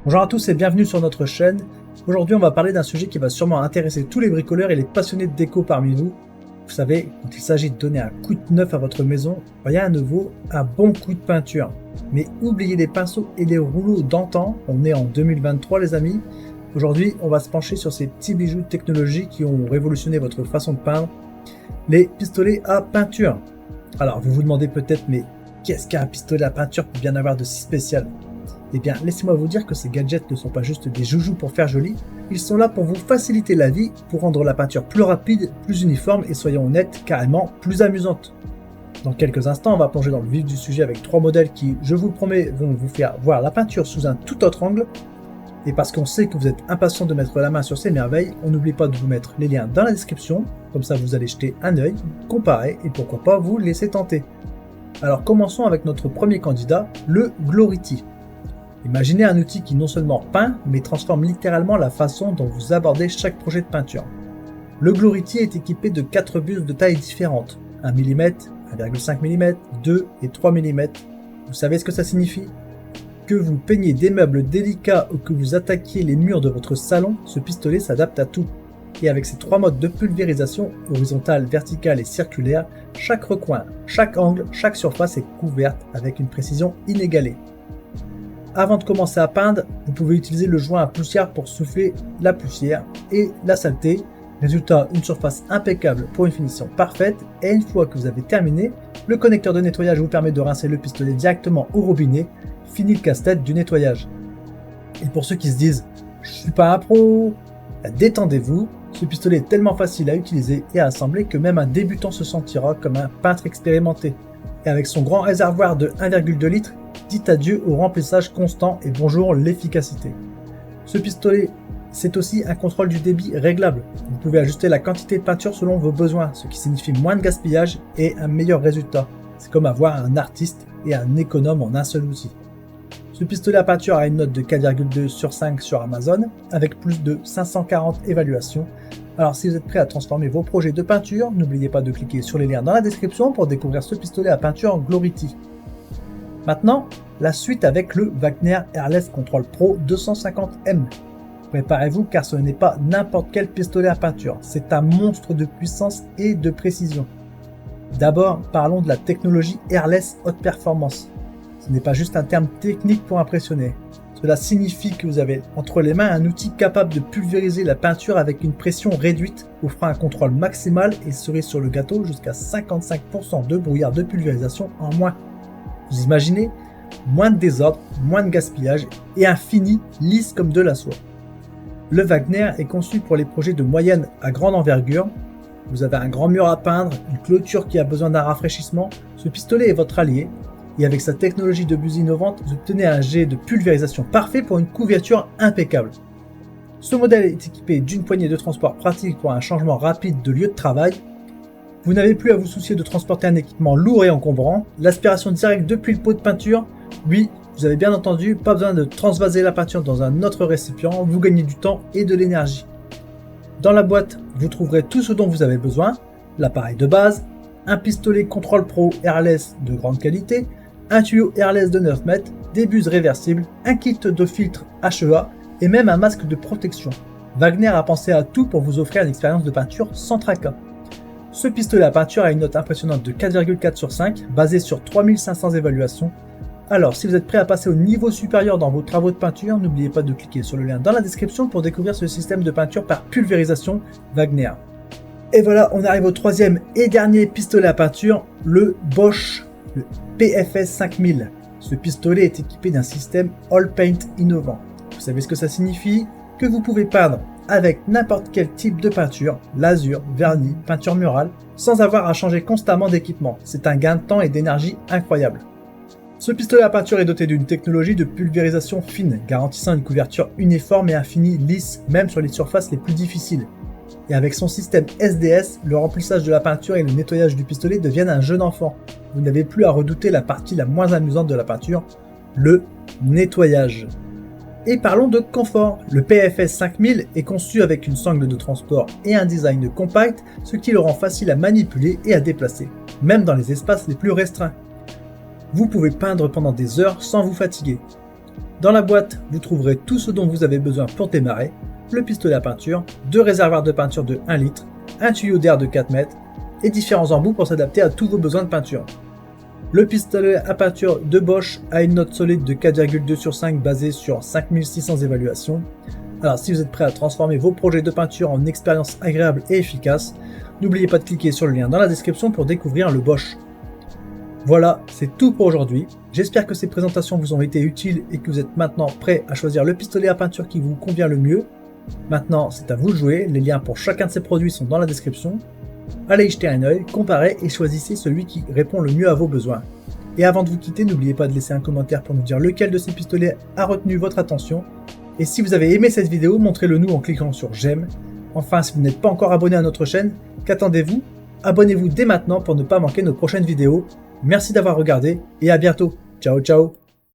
Bonjour à tous et bienvenue sur notre chaîne. Aujourd'hui, on va parler d'un sujet qui va sûrement intéresser tous les bricoleurs et les passionnés de déco parmi vous. Vous savez, quand il s'agit de donner un coup de neuf à votre maison, rien ne vaut un bon coup de peinture. Mais oubliez les pinceaux et les rouleaux d'antan, on est en 2023 les amis. Aujourd'hui, on va se pencher sur ces petits bijoux technologiques qui ont révolutionné votre façon de peindre, les pistolets à peinture. Alors, vous vous demandez peut-être, mais qu'est-ce qu'un pistolet à peinture peut bien avoir de si spécial ? Eh bien, laissez-moi vous dire que ces gadgets ne sont pas juste des joujoux pour faire joli, ils sont là pour vous faciliter la vie, pour rendre la peinture plus rapide, plus uniforme et soyons honnêtes, carrément plus amusante. Dans quelques instants, on va plonger dans le vif du sujet avec 3 modèles qui, je vous le promets, vont vous faire voir la peinture sous un tout autre angle. Et parce qu'on sait que vous êtes impatient de mettre la main sur ces merveilles, on n'oublie pas de vous mettre les liens dans la description, comme ça vous allez jeter un œil, comparer et pourquoi pas vous laisser tenter. Alors commençons avec notre premier candidat, le Glority. Imaginez un outil qui non seulement peint, mais transforme littéralement la façon dont vous abordez chaque projet de peinture. Le Glority est équipé de 4 bustes de tailles différentes, 1 mm, 1,5 mm, 2 et 3 mm. Vous savez ce que ça signifie ? Que vous peignez des meubles délicats ou que vous attaquiez les murs de votre salon, ce pistolet s'adapte à tout. Et avec ses 3 modes de pulvérisation, horizontale, verticale et circulaire, chaque recoin, chaque angle, chaque surface est couverte avec une précision inégalée. Avant de commencer à peindre, vous pouvez utiliser le joint à poussière pour souffler la poussière et la saleté. Résultat, une surface impeccable pour une finition parfaite. Et une fois que vous avez terminé, le connecteur de nettoyage vous permet de rincer le pistolet directement au robinet. Fini le casse-tête du nettoyage. Et pour ceux qui se disent « je suis pas un pro », détendez-vous. Ce pistolet est tellement facile à utiliser et à assembler que même un débutant se sentira comme un peintre expérimenté. Et avec son grand réservoir de 1,2 litres, dites adieu au remplissage constant et bonjour l'efficacité. Ce pistolet, c'est aussi un contrôle du débit réglable. Vous pouvez ajuster la quantité de peinture selon vos besoins, ce qui signifie moins de gaspillage et un meilleur résultat. C'est comme avoir un artiste et un économe en un seul outil. Ce pistolet à peinture a une note de 4,2 sur 5 sur Amazon, avec plus de 540 évaluations. Alors si vous êtes prêt à transformer vos projets de peinture, n'oubliez pas de cliquer sur les liens dans la description pour découvrir ce pistolet à peinture Glority. Maintenant, la suite avec le Wagner Airless Control Pro 250M. Préparez-vous car ce n'est pas n'importe quel pistolet à peinture, c'est un monstre de puissance et de précision. D'abord, parlons de la technologie Airless Haute Performance. Ce n'est pas juste un terme technique pour impressionner. Cela signifie que vous avez entre les mains un outil capable de pulvériser la peinture avec une pression réduite, offrant un contrôle maximal et cerise sur le gâteau jusqu'à 55% de brouillard de pulvérisation en moins. Vous imaginez ? Moins de désordre, moins de gaspillage et un fini lisse comme de la soie. Le Wagner est conçu pour les projets de moyenne à grande envergure. Vous avez un grand mur à peindre, une clôture qui a besoin d'un rafraîchissement. Ce pistolet est votre allié. Et avec sa technologie de buse innovante, vous obtenez un jet de pulvérisation parfait pour une couverture impeccable. Ce modèle est équipé d'une poignée de transport pratique pour un changement rapide de lieu de travail. Vous n'avez plus à vous soucier de transporter un équipement lourd et encombrant. L'aspiration directe depuis le pot de peinture, oui, vous avez bien entendu, pas besoin de transvaser la peinture dans un autre récipient, vous gagnez du temps et de l'énergie. Dans la boîte, vous trouverez tout ce dont vous avez besoin, l'appareil de base, un pistolet Control Pro Airless de grande qualité, un tuyau Airless de 9 mètres, des buses réversibles, un kit de filtre HEA et même un masque de protection. Wagner a pensé à tout pour vous offrir une expérience de peinture sans tracas. Ce pistolet à peinture a une note impressionnante de 4,4 sur 5, basée sur 3500 évaluations. Alors, si vous êtes prêt à passer au niveau supérieur dans vos travaux de peinture, n'oubliez pas de cliquer sur le lien dans la description pour découvrir ce système de peinture par pulvérisation Wagner. Et voilà, on arrive au troisième et dernier pistolet à peinture, le Bosch, le PFS 5000. Ce pistolet est équipé d'un système All Paint innovant. Vous savez ce que ça signifie ? Que vous pouvez peindre avec n'importe quel type de peinture, lasure, vernis, peinture murale, sans avoir à changer constamment d'équipement. C'est un gain de temps et d'énergie incroyable. Ce pistolet à peinture est doté d'une technologie de pulvérisation fine, garantissant une couverture uniforme et un fini lisse, même sur les surfaces les plus difficiles. Et avec son système SDS, le remplissage de la peinture et le nettoyage du pistolet deviennent un jeu d'enfant. Vous n'avez plus à redouter la partie la moins amusante de la peinture, le nettoyage. Et parlons de confort. Le PFS 5000 est conçu avec une sangle de transport et un design compact, ce qui le rend facile à manipuler et à déplacer, même dans les espaces les plus restreints. Vous pouvez peindre pendant des heures sans vous fatiguer. Dans la boîte, vous trouverez tout ce dont vous avez besoin pour démarrer, le pistolet à peinture, 2 réservoirs de peinture de 1 litre, un tuyau d'air de 4 mètres et différents embouts pour s'adapter à tous vos besoins de peinture. Le pistolet à peinture de Bosch a une note solide de 4,2 sur 5 basée sur 5600 évaluations. Alors si vous êtes prêt à transformer vos projets de peinture en une expérience agréable et efficace, n'oubliez pas de cliquer sur le lien dans la description pour découvrir le Bosch. Voilà, c'est tout pour aujourd'hui. J'espère que ces présentations vous ont été utiles et que vous êtes maintenant prêts à choisir le pistolet à peinture qui vous convient le mieux. Maintenant, c'est à vous de jouer, les liens pour chacun de ces produits sont dans la description. Allez y jeter un œil, comparez et choisissez celui qui répond le mieux à vos besoins. Et avant de vous quitter, n'oubliez pas de laisser un commentaire pour nous dire lequel de ces pistolets a retenu votre attention. Et si vous avez aimé cette vidéo, montrez-le nous en cliquant sur j'aime. Enfin, si vous n'êtes pas encore abonné à notre chaîne, qu'attendez-vous? Abonnez-vous dès maintenant pour ne pas manquer nos prochaines vidéos. Merci d'avoir regardé et à bientôt. Ciao ciao.